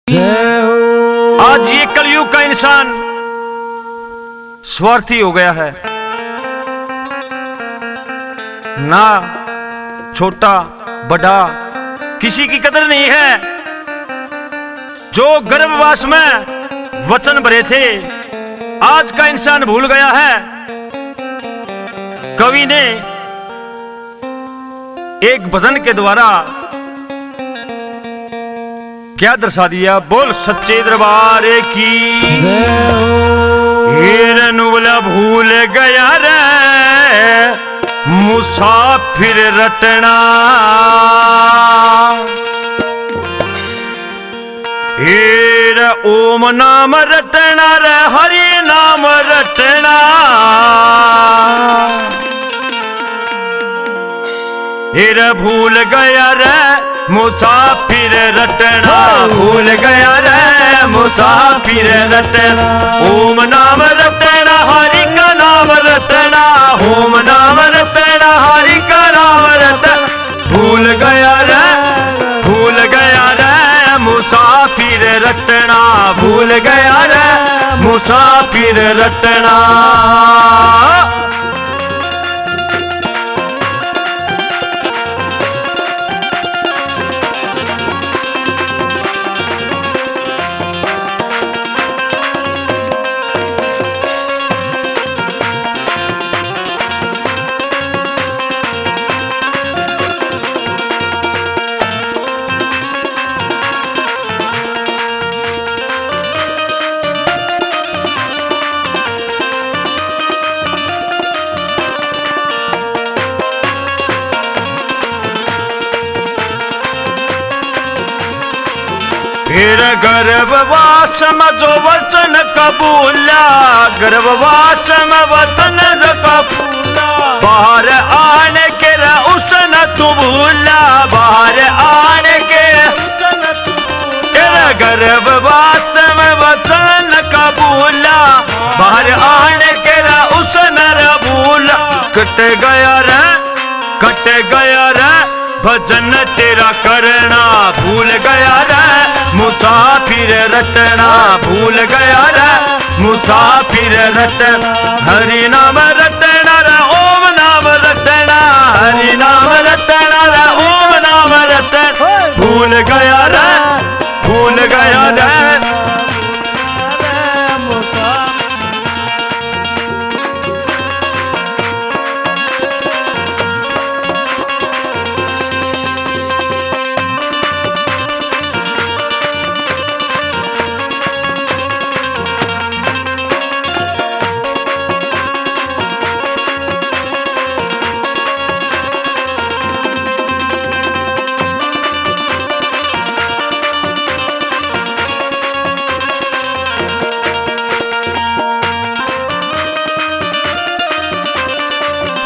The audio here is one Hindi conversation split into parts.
आज ये कलयुग का इंसान स्वार्थी हो गया है। ना छोटा बड़ा किसी की कदर नहीं है। जो गर्भवास में वचन भरे थे आज का इंसान भूल गया है। कवि ने एक भजन के द्वारा क्या दर्शा दिया। बोल सच्चे दरबार की। नुबला भूल गया रे मुसाफिर रटना। ओम नाम रटना रे हरि नाम रटना। भूल गया रे मुसाफिर रटना। भूल गया रे मुसाफिर रटना। ओम नाम रटना हरि का नाम रटना। ओम नाम रटना हरि का नाम रटना। भूल गया रे मुसाफिर रटना। भूल गया रे मुसाफिर रटना। फिर गर्भवास में जो वचन कबूला। गर्भवास में वचन कबूला। बाहर आने के उसने तू भूला। बाहर आने के गर्भवास में वचन कबूला। बाहर आने के उसने भूला। कट गया रे भजन तेरा करना। भूल गया रे मुसाफिर रटना। भूल गया रे मुसाफिर रटना। हरि नाम रटना रे ओम नाम रटना। हरि नाम रटना रे ओम नाम रटना। भूल गया रे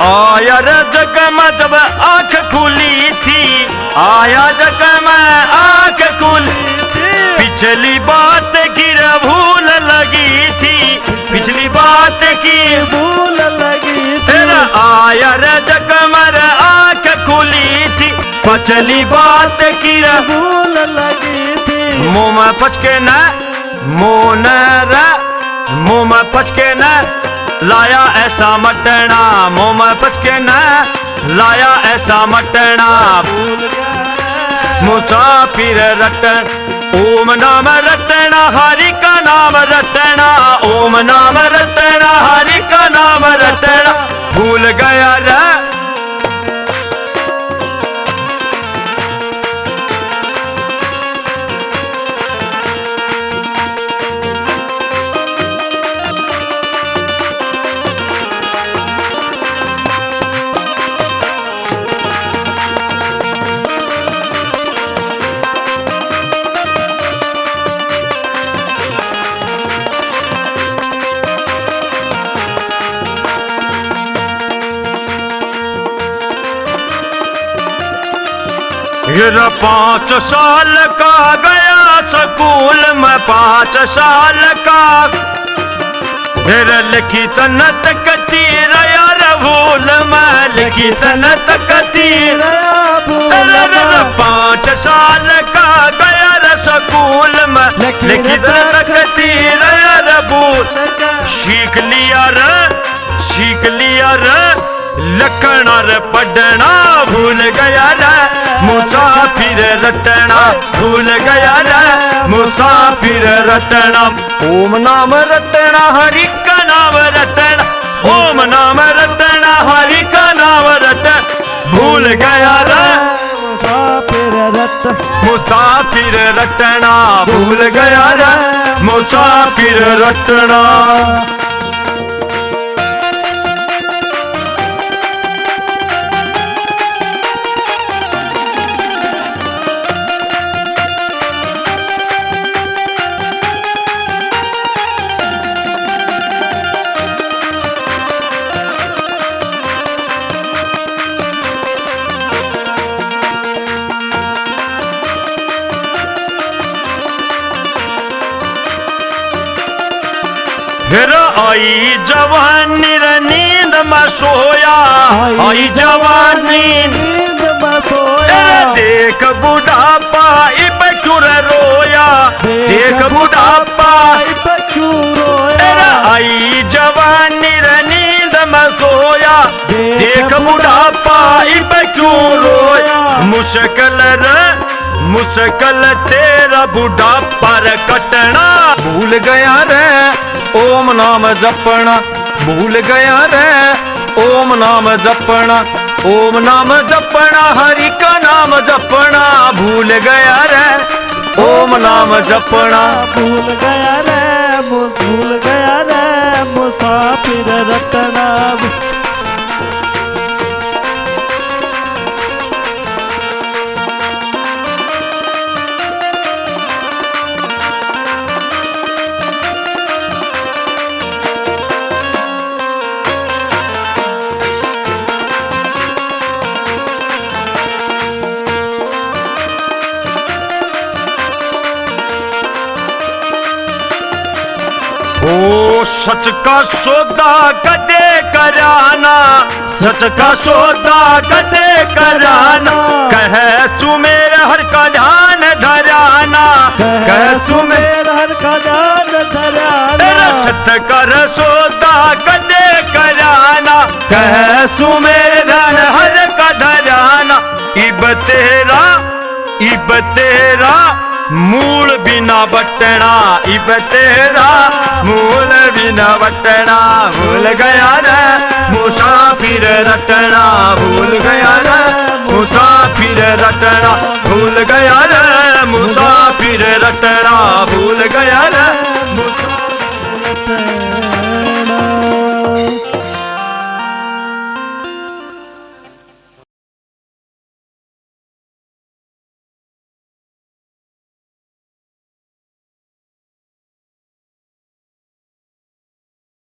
आया रे जग में जब आंख खुली थी। आया जग में आंख खुली थी। पिछली बात की भूल लगी थी। पिछली बात की भूल लगी थी। आया रे जग में आंख खुली थी। पिछली बात की भूल लगी थी। मुंह में पचके न मुंह में पचके न लाया ऐसा मटना। मुंह में पचके न लाया ऐसा मटना। मुसाफिर रटन ओम नाम रटना हरि का नाम रटना। ओम नाम रटना हरि का नाम रटना। भूल गया रे मेरा 5 साल का गया स्कूल में 5 साल का। फिर लिखी तनत कती यार भूल में। लिखी तनत कती 5 साल का गया स्कूल में लिखित रखती रबूल सीख लिया रे लखना रे पढ़ना भूल गया रे मुसाफिर रटना भूल गया रे मुसाफिर रटना ओम नाम रटना हरि का नाम रटना ओम नाम रटना हरि का नाम रटना भूल गया रे मुसाफिर रटना भूल गया रे मुसाफिर रटना फिर आई जवानी रे नींद में सोया आई जवानी नींद में सोया देख बुढ़ापा इब क्यों रोया देख बुढ़ापा इब क्यों रोया आई जवानी रे नींद में सोया देख बुढ़ापा इब क्यों रोया मुश्किल तेरा बुढ़ापा रे कटना भूल गया रे ओम नाम जपना भूल गया रे ओम नाम जपना हरि का नाम जपना भूल गया रे ओम नाम जपना भूल गया रे मुसाफिर रटना ओ सच का सौदा कदे कराना सच का सौदा कदे कराना कह सुमेर हर का ध्यान धराना कह सुमेर हर का ध्यान धराना सत कर सौदा कदे कराना कह सुमेर धन हर का धराना इब तेरा मूल बिना बटना इब तेरा मूल बिना बटना भूल गया रे मुसाफिर रटना भूल गया रे मुसाफिर रटना भूल गया रे मुसाफिर रटना भूल गया रे